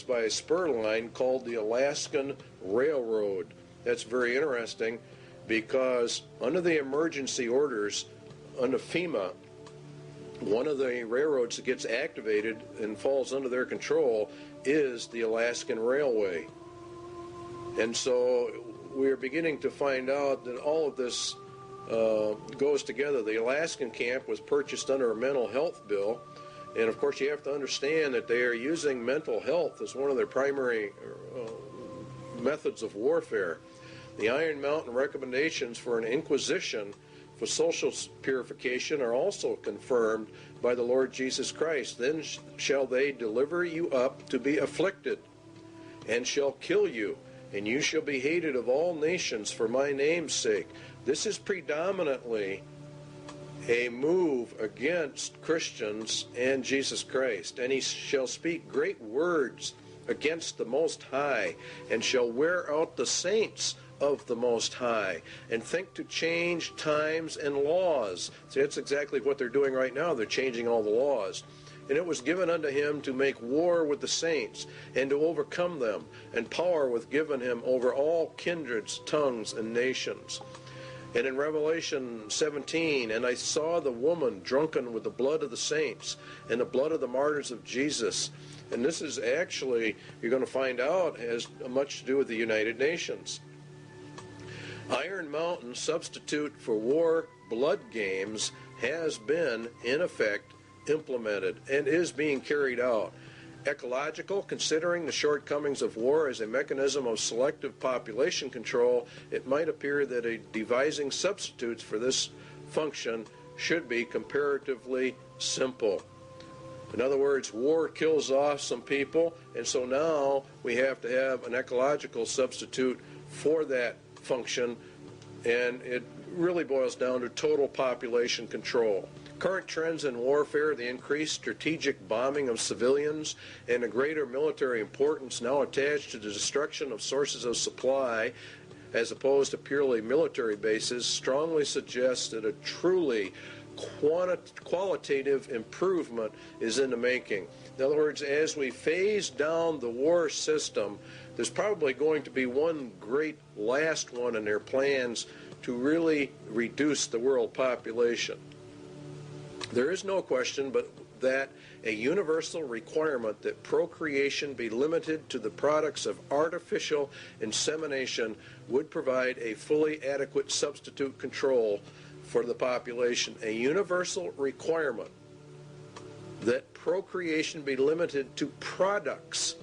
by a spur line called the Alaskan Railroad. That's very interesting because under the emergency orders, under FEMA, one of the railroads that gets activated and falls under their control is the Alaskan Railway. And so we're beginning to find out that all of this goes together. The Alaskan camp was purchased under a mental health bill, and of course you have to understand that they are using mental health as one of their primary methods of warfare. The Iron Mountain recommendations for an inquisition for social purification are also confirmed by the Lord Jesus Christ. Then shall they deliver you up to be afflicted, and shall kill you, and you shall be hated of all nations for my name's sake. This is predominantly a move against Christians and Jesus Christ. And he shall speak great words against the Most High, and shall wear out the saints of the Most High, and think to change times and laws. See, that's exactly what they're doing right now. They're changing all the laws. And it was given unto him to make war with the saints, and to overcome them, and power was given him over all kindreds, tongues, and nations. And in Revelation 17, and I saw the woman drunken with the blood of the saints, and the blood of the martyrs of Jesus. And this is actually, you're going to find out, has much to do with the United Nations. Iron Mountain substitute for war blood games has been, in effect, implemented and is being carried out. Ecological, considering the shortcomings of war as a mechanism of selective population control, it might appear that devising substitutes for this function should be comparatively simple. In other words, war kills off some people, and so now we have to have an ecological substitute for that function, and it really boils down to total population control. Current trends in warfare, the increased strategic bombing of civilians, and a greater military importance now attached to the destruction of sources of supply as opposed to purely military bases, strongly suggests that a truly qualitative improvement is in the making. In other words, as we phase down the war system, there's probably going to be one great last one in their plans to really reduce the world population. There is no question but that a universal requirement that procreation be limited to the products of artificial insemination would provide a fully adequate substitute control for the population. A universal requirement that procreation be limited to products.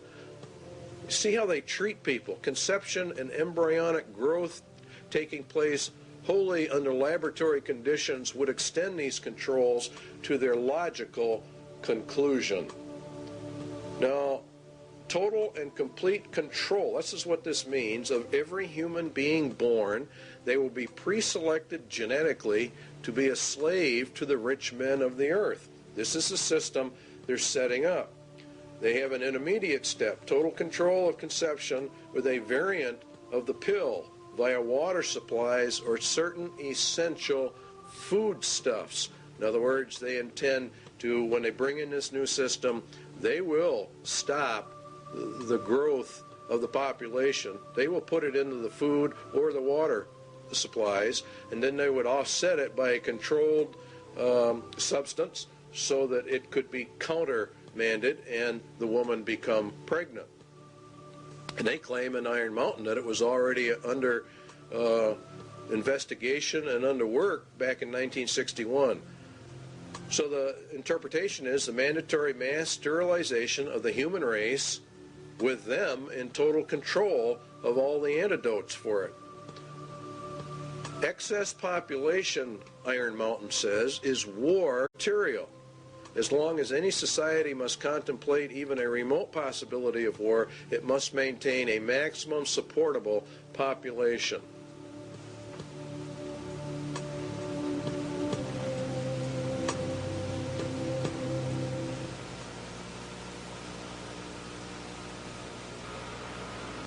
See how they treat people. Conception and embryonic growth taking place wholly under laboratory conditions would extend these controls to their logical conclusion. Now, total and complete control, this is what this means, of every human being born. They will be pre-selected genetically to be a slave to the rich men of the earth. This is the system they're setting up. They have an intermediate step, total control of conception with a variant of the pill via water supplies or certain essential foodstuffs. In other words, they intend to, when they bring in this new system, they will stop the growth of the population. They will put it into the food or the water supplies, and then they would offset it by a controlled substance so that it could be countermanded and the woman become pregnant. And they claim in Iron Mountain that it was already under investigation and under work back in 1961. So the interpretation is the mandatory mass sterilization of the human race with them in total control of all the antidotes for it. Excess population, Iron Mountain says, is war material. As long as any society must contemplate even a remote possibility of war, it must maintain a maximum supportable population.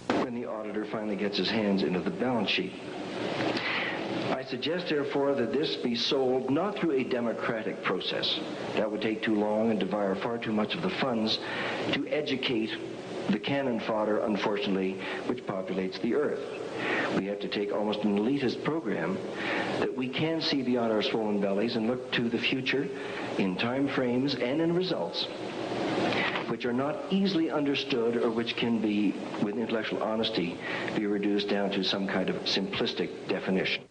When the auditor finally gets his hands into the balance sheet. I suggest, therefore, that this be sold not through a democratic process. That would take too long and devour far too much of the funds to educate the cannon fodder, unfortunately, which populates the earth. We have to take almost an elitist program that we can see beyond our swollen bellies and look to the future in time frames and in results which are not easily understood or which can be, with intellectual honesty, be reduced down to some kind of simplistic definition.